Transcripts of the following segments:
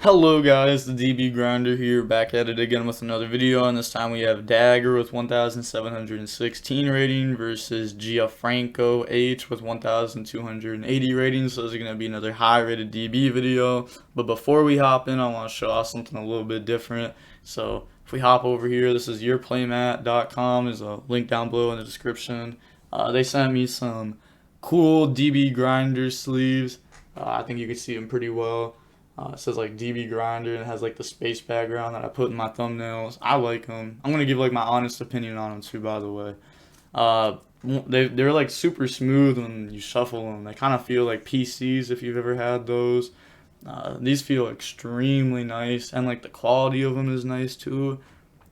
Hello guys, the DB Grinder here, back at it again with another video, and this time we have Dagger with 1,716 rating versus Gianfranco H with 1,280 ratings. So this is going to be another high rated DB video, but before we hop in, I want to show off something a little bit different. So if we hop over here, this is yourplaymat.com, there's a link down below in the description. They sent me some cool DB Grinder sleeves. I think you can see them pretty well. It says like DB Grinder and it has like the space background that I put in my thumbnails. I like them. I'm gonna give like my honest opinion on them too, by the way. They're like super smooth when you shuffle them. They kind of feel like PCs if you've ever had those. These feel extremely nice, and like the quality of them is nice too.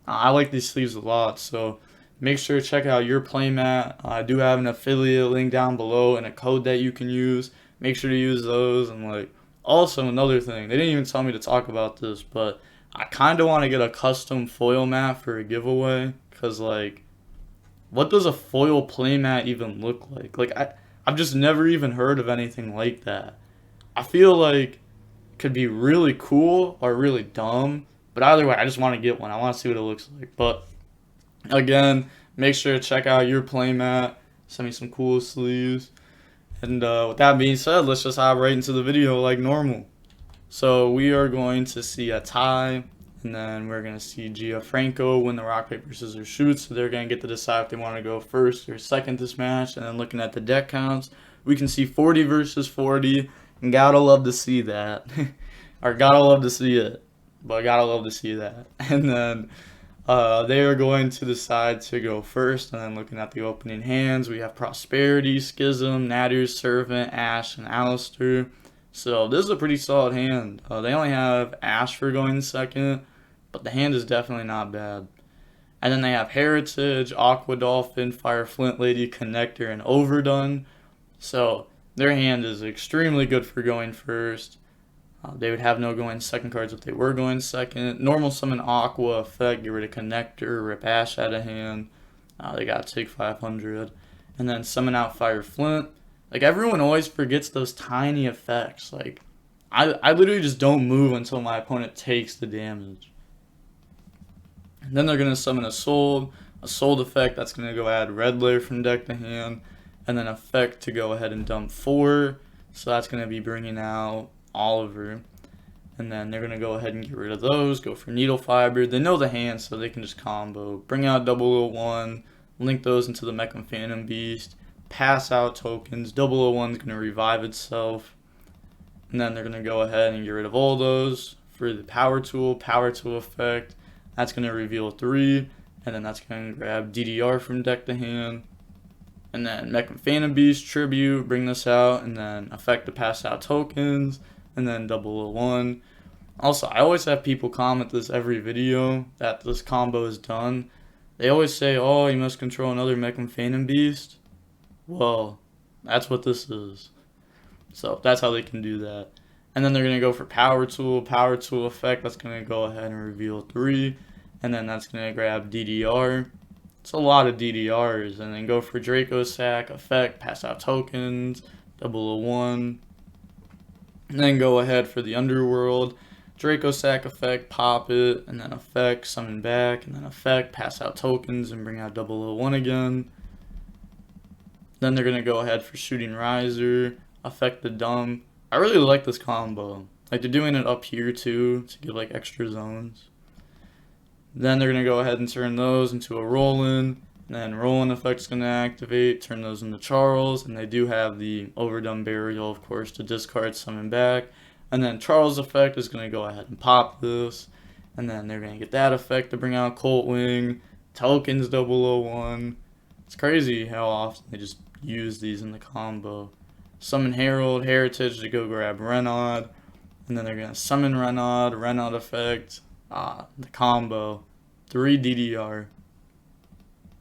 I like these sleeves a lot, so make sure to check out your playmat. I do have an affiliate link down below and a code that you can use. Make sure to use those. And like, also another thing, they didn't even tell me to talk about this, but I kind of want to get a custom foil mat for a giveaway, because like, what does a foil playmat even look like? I've just never even heard of anything like that. I feel like it could be really cool or really dumb, but either way, I just want to get one. I want to see what it looks like. But again, make sure to check out your playmat. Send me some cool sleeves. And with that being said, let's just hop right into the video like normal. So we are going to see a tie, and then we're going to see Gianfranco win the rock, paper, scissors, shoot. So they're going to get to decide if they want to go first or second this match. And then looking at the deck counts, we can see 40 versus 40, and gotta love to see that. Or gotta love to see it, but gotta love to see that. And then they are going to decide to go first, and then looking at the opening hands, we have Prosperity, Schism, Natter's Servant, Ash, and Alistair. So this is a pretty solid hand. They only have Ash for going second, but the hand is definitely not bad. And then they have Heritage, Aqua Dolphin, Fire Flint Lady, Connector, and Overdone. So their hand is extremely good for going first. They would have no going second cards if they were going second. Normal summon Aqua effect, get rid of Connector, rip Ash out of hand. They got to take 500. And then summon out Fire Flint. Like, everyone always forgets those tiny effects. Like, I literally just don't move until my opponent takes the damage. And then they're going to summon a Soul effect that's going to go add Red Layer from deck to hand. And then effect to go ahead and dump 4. So that's going to be bringing out Oliver. And then they're going to go ahead and get rid of those, go for Needle Fiber. They know the hand, so they can just combo. Bring out 001, link those into the Mech Phantom Beast, pass out tokens. 001 is going to revive itself. And then they're going to go ahead and get rid of all those for the Power Tool effect. That's going to reveal 3, and then that's going to grab DDR from deck to hand. And then Mech Phantom Beast, Tribute, bring this out, and then effect to pass out tokens, and then 001. Also, I always have people comment this every video that this combo is done. They always say, oh, you must control another Mech Phantom Beast. Well, that's what this is. So that's how they can do that. And then they're going to go for Power Tool effect. That's going to go ahead and reveal 3. And then that's going to grab DDR. It's a lot of DDRs. And then go for Draco Sack effect, pass out tokens, 001. And then go ahead for the Underworld. Draco Sack effect, pop it, and then effect, summon back, and then effect, pass out tokens, and bring out 001 again. Then they're going to go ahead for Shooting Riser, affect the dump. I really like this combo. Like, they're doing it up here too to give like extra zones. Then they're going to go ahead and turn those into a Rollin'. And then Rollin' effect is going to activate, turn those into Charles. And they do have the Overdone Burial, of course, to discard, summon back. And then Charles effect is going to go ahead and pop this. And then they're going to get that effect to bring out Colt Wing, tokens 001. It's crazy how often they just use these in the combo. Summon Herald, Heritage to go grab Renaud. And then they're going to summon Renaud effect, the combo, 3 DDR.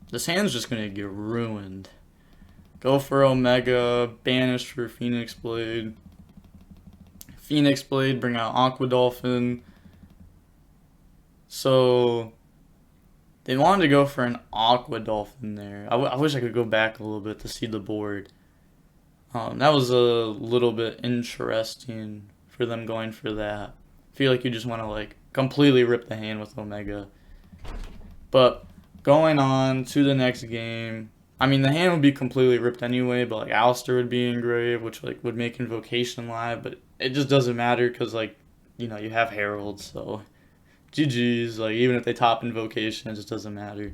This hand's just going to get ruined. Go for Omega, banish for Phoenix Blade. Phoenix Blade, bring out Aqua Dolphin. So they wanted to go for an Aqua Dolphin there. I wish I could go back a little bit to see the board. That was a little bit interesting for them going for that. feel like you just want to like completely rip the hand with Omega. But going on to the next game, I mean the hand would be completely ripped anyway, but like Alistair would be engraved, which like would make Invocation live, but it just doesn't matter because like, you know, you have Herald, so GG's, like even if they top Invocation, it just doesn't matter.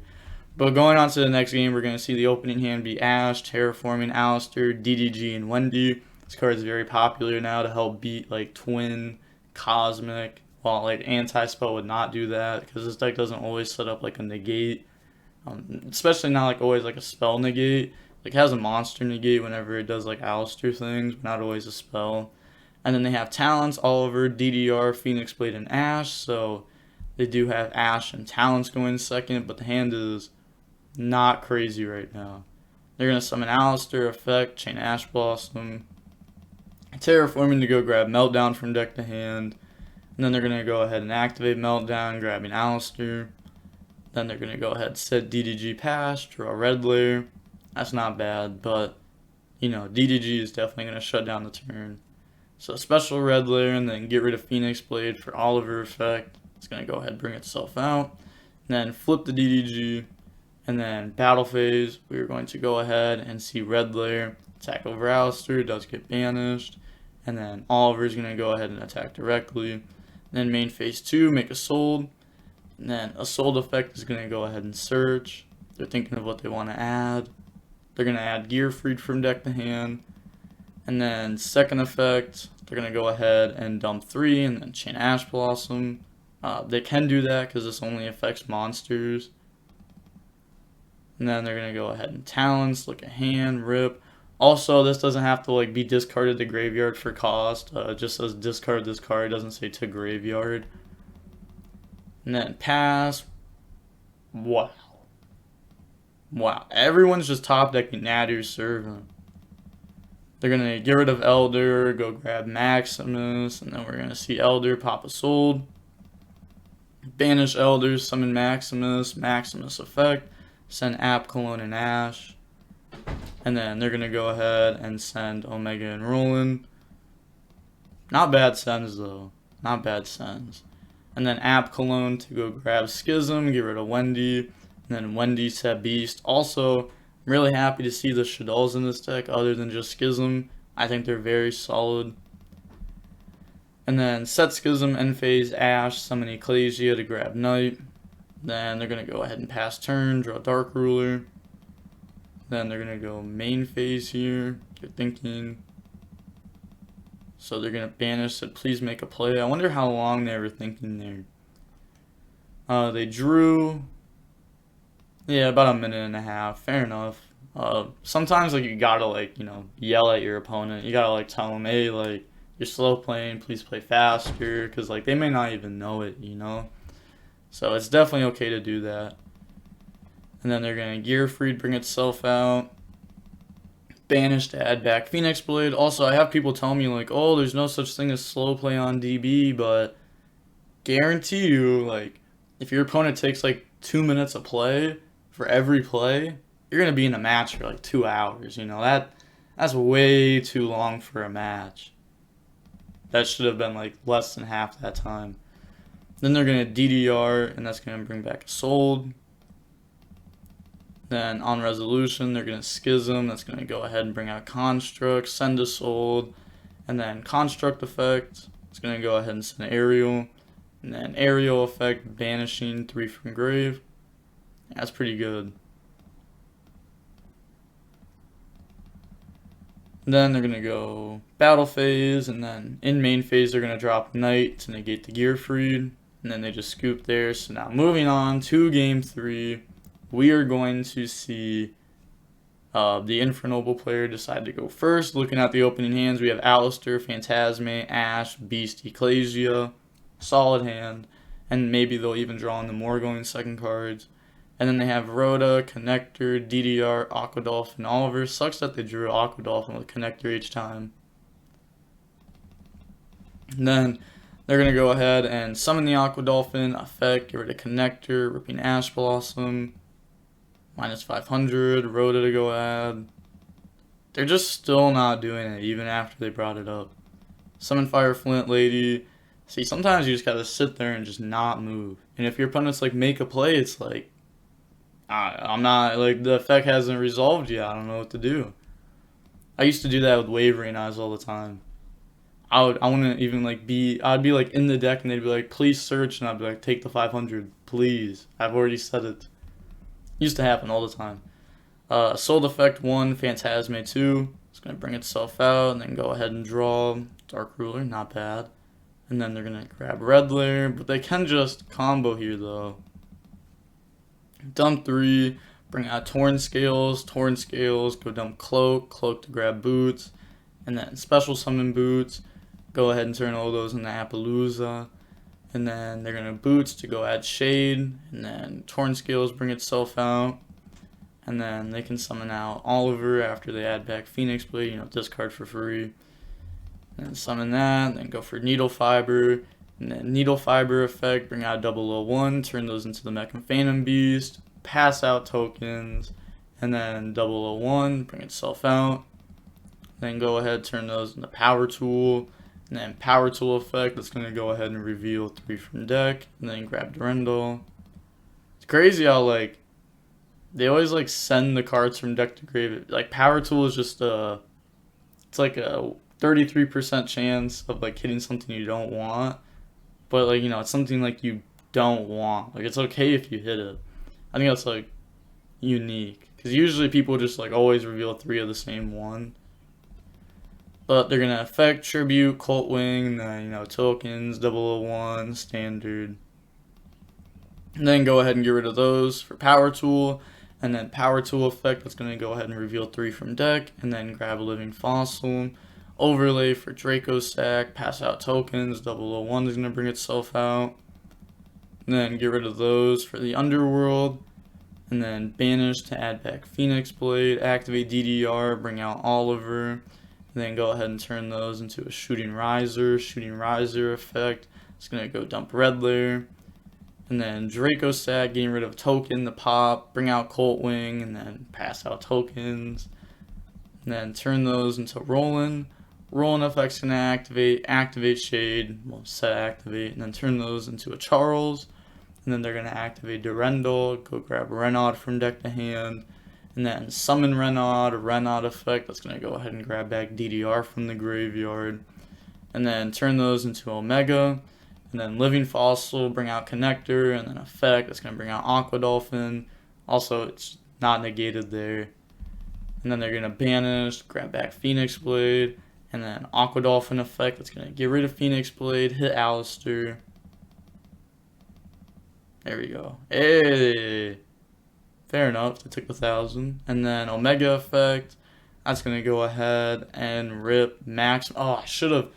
But going on to the next game, we're going to see the opening hand be Ash, Terraforming, Alistair, DDG, and Wendy. This card is very popular now to help beat like Twin, Cosmic, while like Anti-Spell would not do that because this deck doesn't always set up like a negate, especially not like always like a spell negate. Like it has a monster negate whenever it does like Alistair things, but not always a spell. And then they have Talents, Oliver, DDR, Phoenix Blade, and Ash, so they do have Ash and Talents going second, but the hand is not crazy right now. They're going to summon Alistair, Effect, Chain Ash Blossom, Terraforming to go grab Meltdown from deck to hand, and then they're going to go ahead and activate Meltdown, grabbing Alistair. Then they're going to go ahead and set DDG Pass, draw a red layer. That's not bad, but, you know, DDG is definitely going to shut down the turn. So special red layer, and then get rid of Phoenix Blade for Oliver Effect. It's going to go ahead and bring itself out. And then flip the DDG. And then battle phase, we're going to go ahead and see red layer, attack over Alistair, does get banished. And then Oliver's going to go ahead and attack directly. And then main phase 2, make a sold. And then a sold effect is going to go ahead and search. They're thinking of what they want to add. They're going to add Gear Freed from deck to hand. And then second effect, they're going to go ahead and dump 3 and then chain Ash Blossom. They can do that because this only affects monsters. And then they're going to go ahead and Talents, look at hand, rip. Also, this doesn't have to like be discarded to graveyard for cost. It just says discard this card, it doesn't say to graveyard. And then pass. Wow. Wow. Everyone's just top decking Natty's Servant. They're going to get rid of Elder, go grab Maximus, and then we're going to see Elder pop a sold. Banish Elder, summon Maximus, Maximus effect, send App, Cologne, and Ash. And then they're going to go ahead and send Omega and Roland. Not bad sends though. Not bad sends. And then App, Cologne to go grab Schism, get rid of Wendy. And then Wendy set Beast. Also, I'm really happy to see the Shaddolls in this deck other than just Schism. I think they're very solid. And then set Schism, end phase, Ash, summon Ecclesia to grab Knight. Then they're going to go ahead and pass turn, draw Dark Ruler. Then they're going to go main phase here. They're thinking. So they're going to banish, said please make a play. I wonder how long they were thinking there. They drew. Yeah, about a minute and a half. Fair enough. Sometimes like you gotta like, you know, yell at your opponent. You gotta like tell them, hey, like, you're slow playing, please play faster, because like they may not even know it, you know. So it's definitely okay to do that. And then they're gonna Gear Freed, bring itself out, banish to add back Phoenix Blade. Also, I have people tell me like, oh, there's no such thing as slow play on DB, but guarantee you, like, if your opponent takes like 2 minutes of play for every play, you're gonna be in a match for like 2 hours. You know, that's way too long for a match. That should have been like less than half that time. Then they're gonna DDR, and that's gonna bring back a sold. Then on resolution, they're gonna Schism. That's gonna go ahead and bring out Construct, send a sold, and then Construct effect. It's gonna go ahead and send Aerial, and then Aerial effect, banishing 3 from grave. That's pretty good. Then they're going to go battle phase, and then in main phase they're going to drop Knight to negate the Gear Freed, and then they just scoop there. So now moving on to game 3, we are going to see the Infernoble player decide to go first. Looking at the opening hands, we have Alistair, Phantasme, Ash, Beast, Ecclesia, solid hand, and maybe they'll even draw in the more going second cards. And then they have Rhoda, Connector, DDR, Aqua Dolphin, Oliver. Sucks that they drew Aqua Dolphin with Connector each time. And then they're going to go ahead and summon the Aqua Dolphin, effect, get rid of Connector, ripping Ash Blossom, minus 500, Rhoda to go add. They're just still not doing it, even after they brought it up. Summon Fire Flint Lady, See, sometimes you just gotta sit there and just not move. And if your opponent's like make a play, it's like, I'm not, like, the effect hasn't resolved yet. I don't know what to do. I used to do that with wavering eyes all the time. I wouldn't even like I'd be like in the deck and they'd be like, please search, and I'd be like, take the 500, please. I've already said it. Used to happen all the time. Soul Effect 1, Phantasme 2. It's gonna bring itself out and then go ahead and draw Dark Ruler, not bad. And then they're gonna grab Red Layer, but they can just combo here though. Dump 3, bring out Torn Scales, go dump Cloak to grab Boots, and then Special Summon Boots, go ahead and turn all those into Appaloosa, and then they're going to Boots to go add Shade, and then Torn Scales bring itself out, and then they can summon out Oliver after they add back Phoenix Blade, discard for free, and summon that, and then go for Needle Fiber, and then Needle Fiber effect, bring out 001, turn those into the Mech and Phantom Beast, pass out tokens, and then 001, bring itself out. Then go ahead, turn those into Power Tool, and then Power Tool effect, that's going to go ahead and reveal 3 from deck, and then grab Durendal. It's crazy how, like, they always, like, send the cards from deck to grave. Like, Power Tool is just it's like a 33% chance of, like, hitting something you don't want. But, like, it's something, like, you don't want. Like, it's okay if you hit it. I think that's, like, unique. Because usually people just, like, always reveal 3 of the same one. But they're going to affect Tribute, Cult Wing, then, tokens, 001, Standard. And then go ahead and get rid of those for Power Tool. And then Power Tool effect, that's going to go ahead and reveal 3 from deck. And then grab a Living Fossil. Overlay for Draco Stack, pass out tokens, 001 is going to bring itself out. And then get rid of those for the Underworld. And then banish to add back Phoenix Blade, activate DDR, bring out Oliver. And then go ahead and turn those into a Shooting Riser effect. It's going to go dump Red Layer. And then Draco Stack, getting rid of token, the pop, bring out Cult Wing, and then pass out tokens. And then turn those into Roland. Roland effects can activate Shade, set activate, and then turn those into a Charles. And then they're going to activate Durendal, go grab Renaud from deck to hand, and then summon Renaud effect, that's going to go ahead and grab back DDR from the graveyard. And then turn those into Omega, and then Living Fossil, bring out Connector, and then effect, that's going to bring out Aqua Dolphin. Also, it's not negated there. And then they're going to banish, grab back Phoenix Blade, and then Aqua Dolphin effect, that's going to get rid of Phoenix Blade, hit Alistair. There we go. Hey! Fair enough, they took 1,000. And then Omega effect, that's going to go ahead and rip Max. Oh, I should have.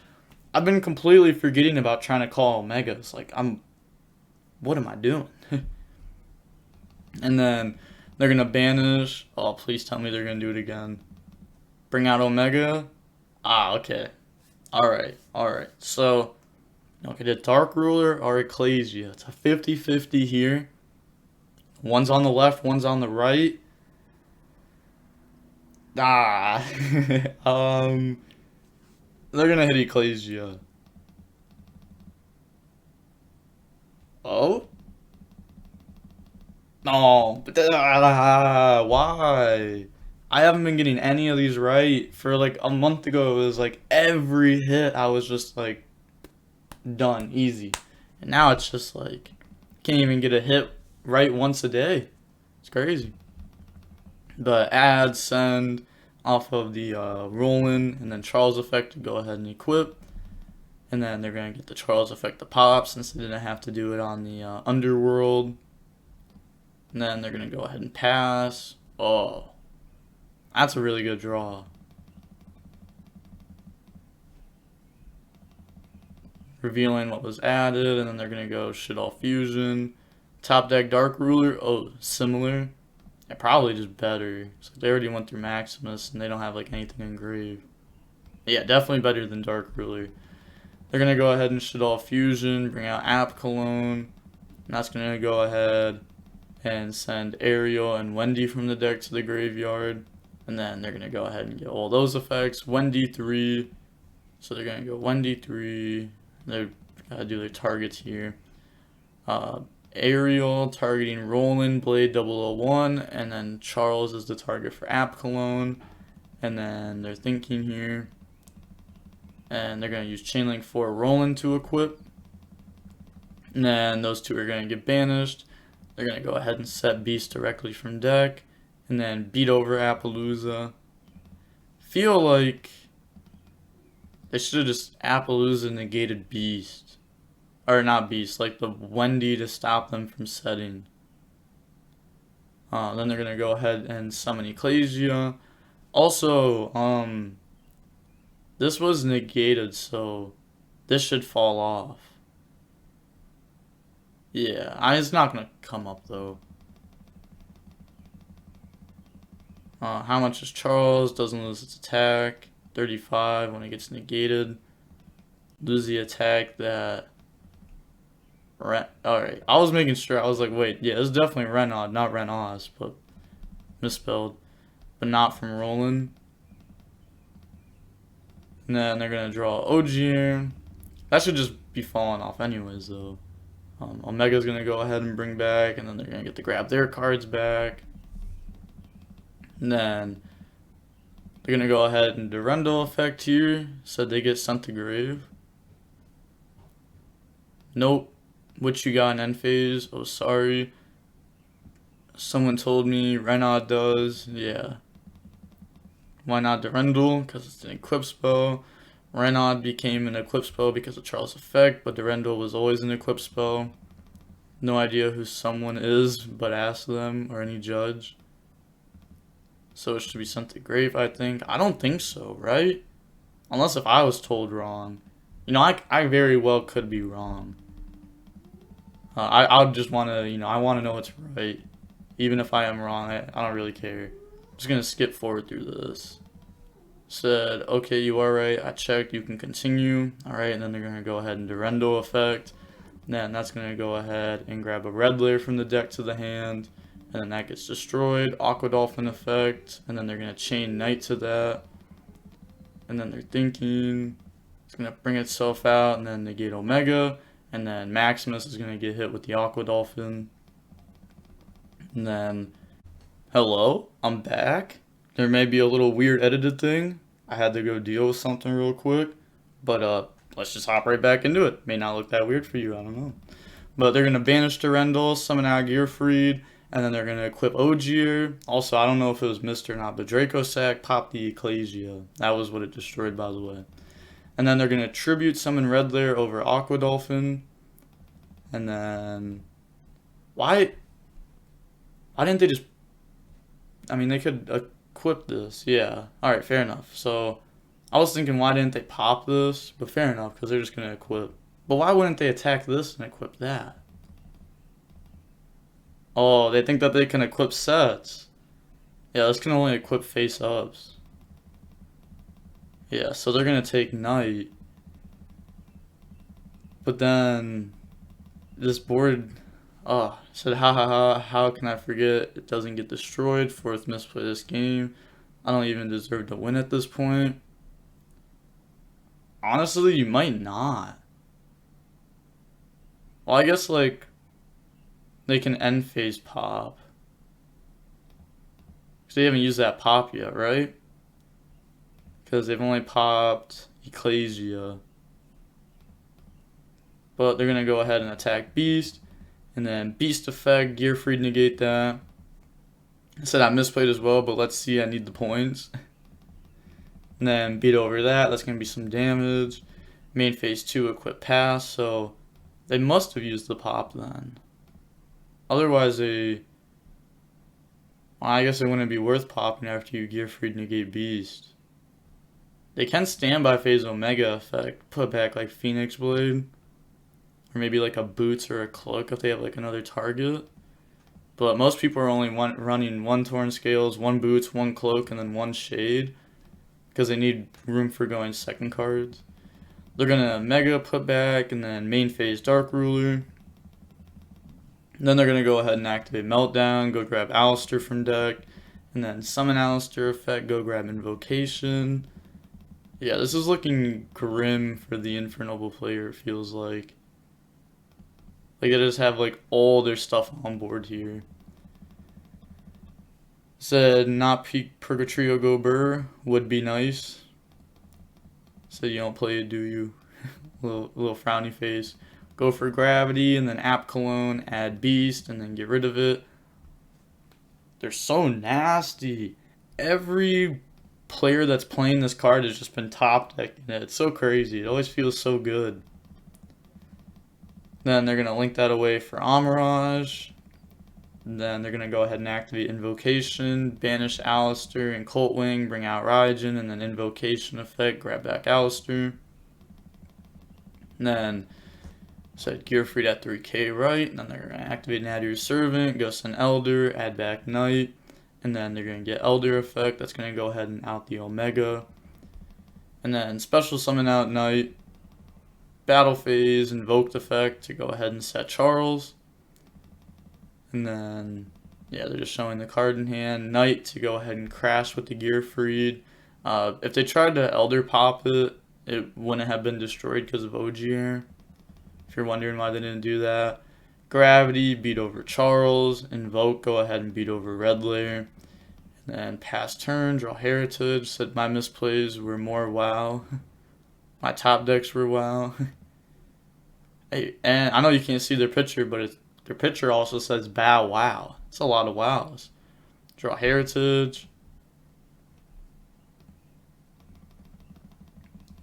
I've been completely forgetting about trying to call Omegas. Like, what am I doing? And then they're going to banish. Oh, please tell me they're going to do it again. Bring out Omega. Ah, okay. Alright. So, okay, the Dark Ruler or Ecclesia. It's a 50-50 here. One's on the left, one's on the right. Ah. They're going to hit Ecclesia. Oh? No. Why? I haven't been getting any of these right. For like a month ago, it was like every hit I was just like done, easy. And now it's just like, can't even get a hit right once a day. It's crazy. But add, send off of the Roland, and then Charles effect to go ahead and equip. And then they're going to get the Charles effect to pop since they didn't have to do it on the Underworld. And then they're going to go ahead and pass. Oh. That's a really good draw. Revealing what was added, and then they're going to go Shaddoll Fusion. Top deck Dark Ruler, oh, similar. Yeah, probably just better. So they already went through Maximus, and they don't have like anything engraved. Yeah, definitely better than Dark Ruler. They're going to go ahead and Shaddoll Fusion, bring out App Cologne. And that's going to go ahead and send Ariel and Wendy from the deck to the graveyard. And then they're going to go ahead and get all those effects. Wendy 3. So they're going to go Wendy 3. They're Gotta do their targets here. Ariel targeting Roland, Blade 001, and then Charles is the target for App Cologne. And then they're thinking here. And they're going to use Chainlink for Roland to equip. And then those two are going to get banished. They're going to go ahead and set Beast directly from deck. And then beat over Appaloosa. Feel like they should have just Appaloosa negated Beast. Or not Beast, like the Wendy to stop them from setting. Then they're going to go ahead and summon Ecclesia. Also, this was negated, so this should fall off. Yeah, it's not going to come up, though. How much is Charles? Doesn't lose its attack. 35 when it gets negated. Lose the attack that... Alright, I was making sure. I was like, wait, yeah, it's definitely Renaud, not Renaus, but misspelled. But not from Roland. And then they're going to draw Ogier. That should just be falling off anyways, though. Omega's going to go ahead and bring back, and then they're going to get to grab their cards back. And then they're going to go ahead and Durendal effect here. So they get sent to grave. Nope. What you got in end phase? Oh, sorry. Someone told me Renaud does. Yeah. Why not Durendal? Because it's an equip spell. Renaud became an equip spell because of Charles' effect, but Durendal was always an equip spell. No idea who someone is, but ask them or any judge. So it should be sent to grave, I think. I don't think so, right? Unless if I was told wrong. You know, I very well could be wrong. I just want to, you know, I want to know what's right. Even if I am wrong, I don't really care. I'm just going to skip forward through this. Said, okay, you are right. I checked. You can continue. Alright, and then they're going to go ahead and Durendal effect. And then that's going to go ahead and grab a red layer from the deck to the hand. And then that gets destroyed. Aqua Dolphin effect. And then they're going to chain Knight to that. And then they're thinking it's going to bring itself out and then negate Omega. And then Maximus is going to get hit with the Aqua Dolphin. And then, hello, I'm back. There may be a little weird edited thing. I had to go deal with something real quick. But let's just hop right back into it. May not look that weird for you, I don't know. But they're going to banish Durendal, summon out Gearfried, and then they're going to equip Ogier. Also, I don't know if it was missed or not, but Draco Sack popped the Ecclesia. That was what it destroyed, by the way. And then they're going to tribute summon Red Layer over Aqua Dolphin. And then... Why didn't they just... I mean, they could equip this. Yeah. Alright, fair enough. So, I was thinking, why didn't they pop this? But fair enough, because they're just going to equip. But why wouldn't they attack this and equip that? Oh, they think that they can equip sets. Yeah, this can only equip face-ups. Yeah, so they're going to take Knight. But then, this board, said how can I forget? It doesn't get destroyed. Fourth misplay this game. I don't even deserve to win at this point. Honestly, you might not. Well, I guess, like, they can end phase pop. Because they haven't used that pop yet, right? Because they've only popped Ecclesia. But they're going to go ahead and attack Beast. And then Beast effect, Gearfried negate that. I said I misplayed as well, but let's see, I need the points. And then beat over that, that's going to be some damage. Main phase 2 equip pass, so they must have used the pop then. Otherwise well, I guess it wouldn't be worth popping after you Gearfried negate Beast. They can stand by phase Omega effect, put back like Phoenix Blade. Or maybe like a Boots or a Cloak if they have like another target. But most people are only running 1 Torn Scales, 1 Boots, 1 Cloak, and then 1 Shade. Because they need room for going second cards. They're going to Mega put back and then main phase Dark Ruler. And then they're going to go ahead and activate Meltdown, go grab Alistair from deck. And then summon Alistair effect, go grab Invocation. Yeah, this is looking grim for the Infernoble player, it feels like. Like they just have like all their stuff on board here. Said not peak Purgatrio go Burr would be nice. Said you don't play it, do you? little frowny face. Go for Gravity and then App Cologne, add Beast, and then get rid of it. They're so nasty. Every player that's playing this card has just been top decking it. It's so crazy. It always feels so good. Then they're going to link that away for Amirage. Then they're going to go ahead and activate Invocation, banish Alistair and Coltwing, bring out Raijin, and then Invocation effect, grab back Alistair. And then set Gearfried at 3k right, and then they're going to activate Nadir's Servant, go send Elder, add back Knight, and then they're going to get Elder effect, that's going to go ahead and out the Omega. And then special summon out Knight, Battle Phase, Invoked effect to go ahead and set Charles. And then, yeah, they're just showing the card in hand. Knight to go ahead and crash with the Gearfried. If they tried to Elder pop it, it wouldn't have been destroyed because of Ogier. If you're wondering why they didn't do that. Gravity, beat over Charles. Invoke, go ahead and beat over Red Layer. And then pass turn, draw Heritage. Said my misplays were more WoW. My top decks were WoW. Hey, and I know you can't see their picture, but their picture also says Bow Wow. It's a lot of wows. Draw Heritage.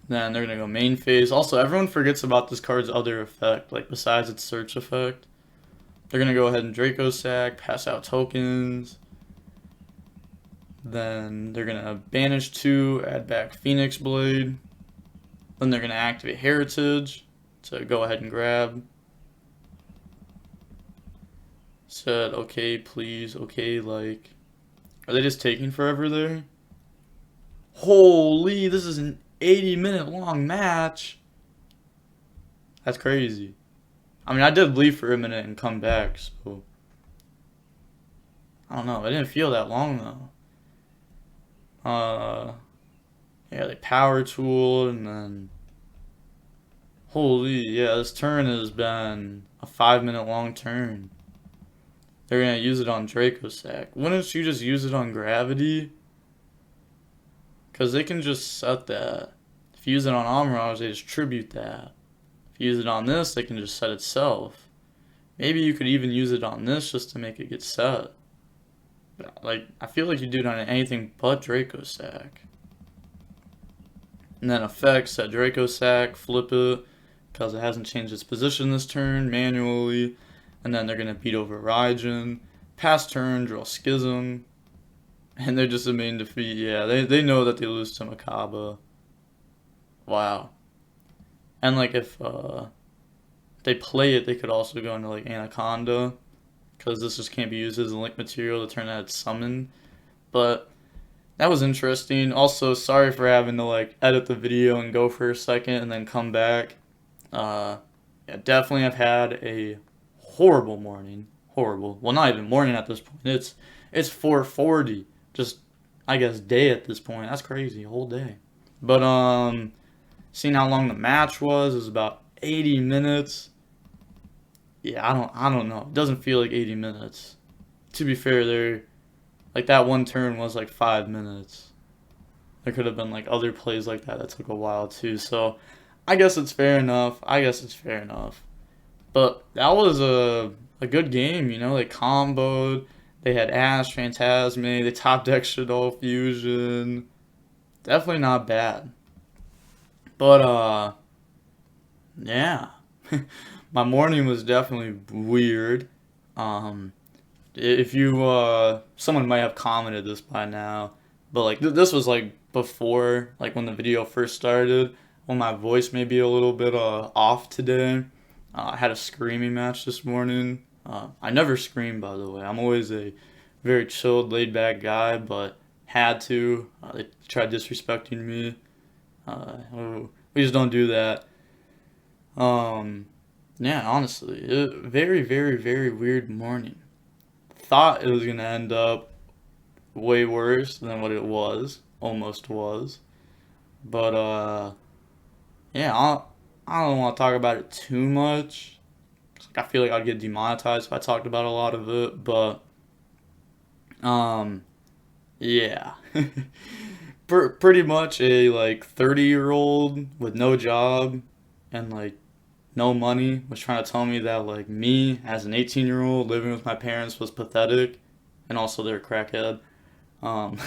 Then they're going to go main phase. Also, everyone forgets about this card's other effect, like besides its search effect. They're going to go ahead and Draco Sack, pass out tokens. Then they're going to banish 2, add back Phoenix Blade. Then they're going to activate Heritage to go ahead and grab. Said, okay, please, okay, like. Are they just taking forever there? Holy, this is an 80-minute long match. That's crazy. I mean, I did leave for a minute and come back, so. I don't know, it didn't feel that long though. Yeah, they power tool and then. Holy, yeah, this turn has been a 5-minute long turn. They're gonna use it on Draco Sack. Wouldn't you just use it on Gravity? Because they can just set that. If you use it on Amirage, they just tribute that. If you use it on this, they can just set itself. Maybe you could even use it on this just to make it get set. But, like, I feel like you do it on anything but Draco Sack. And then effects, set Draco Sack, flip it, because it hasn't changed its position this turn manually. And then they're going to beat over Raijin. Pass turn, draw Schism. And they're just a main defeat. Yeah, they know that they lose to Makaba. Wow. And like if they play it, they could also go into like Anaconda. Because this just can't be used as a link material to turn out its summon. But that was interesting. Also, sorry for having to like edit the video and go for a second and then come back. Yeah, definitely have had a horrible morning. Horrible. Well, not even morning at this point. It's 4:40. Just, I guess, day at this point. That's crazy. A whole day. But, seeing how long the match was about 80 minutes. Yeah, I don't know. It doesn't feel like 80 minutes. To be fair, like that one turn was like 5 minutes. There could have been like other plays like that took a while too. So, I guess it's fair enough. But that was a good game, you know. They comboed. They had Ash, Phantasme. They top decked Shaddoll Fusion. Definitely not bad. But, yeah. My morning was definitely weird. If you, someone might have commented this by now. But, like, this was, like, before, like, when the video first started. When my voice may be a little bit, off today. I had a screaming match this morning. I never scream, by the way. I'm always a very chilled, laid-back guy, but had to. They tried disrespecting me. We just don't do that. Yeah, honestly, very, very, very weird morning. Thought it was gonna end up way worse than what it was. Almost was. But, yeah, I don't want to talk about it too much. I feel like I'd get demonetized if I talked about a lot of it, but yeah. Pretty much a like 30-year-old with no job and like no money was trying to tell me that like me as an 18-year-old living with my parents was pathetic, and also they're a crackhead. Um,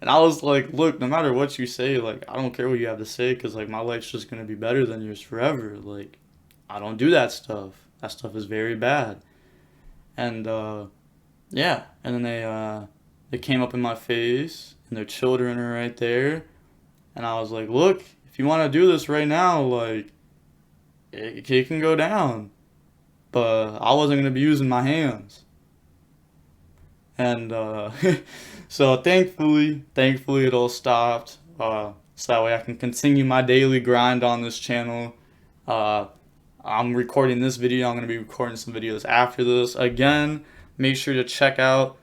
and I was like, look, no matter what you say, like I don't care what you have to say, because like my life's just gonna be better than yours forever. Like I don't do that stuff. That stuff is very bad. And yeah, and then they came up in my face, and their children are right there, and I was like, look, if you want to do this right now, like it can go down, but I wasn't gonna be using my hands. And so thankfully it all stopped. So that way I can continue my daily grind on this channel. Uh, I'm recording this video. I'm going to be recording some videos after this. Again, make sure to check out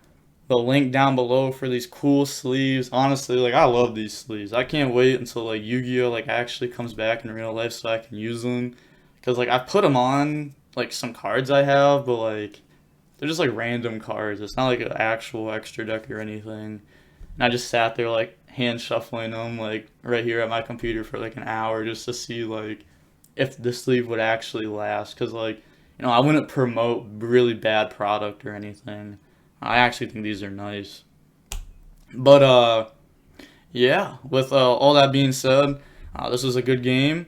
the link down below for these cool sleeves. Honestly, like I love these sleeves. I can't wait until like Yu-Gi-Oh like actually comes back in real life so I can use them. Because like I put them on like some cards I have, but like they're just like random cards. It's not like an actual extra deck or anything. And I just sat there like hand shuffling them like right here at my computer for like an hour just to see like if the sleeve would actually last. Because like, you know, I wouldn't promote really bad product or anything. I actually think these are nice. But yeah, with all that being said, this was a good game.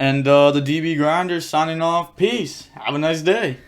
And the DB Grinder signing off. Peace. Have a nice day.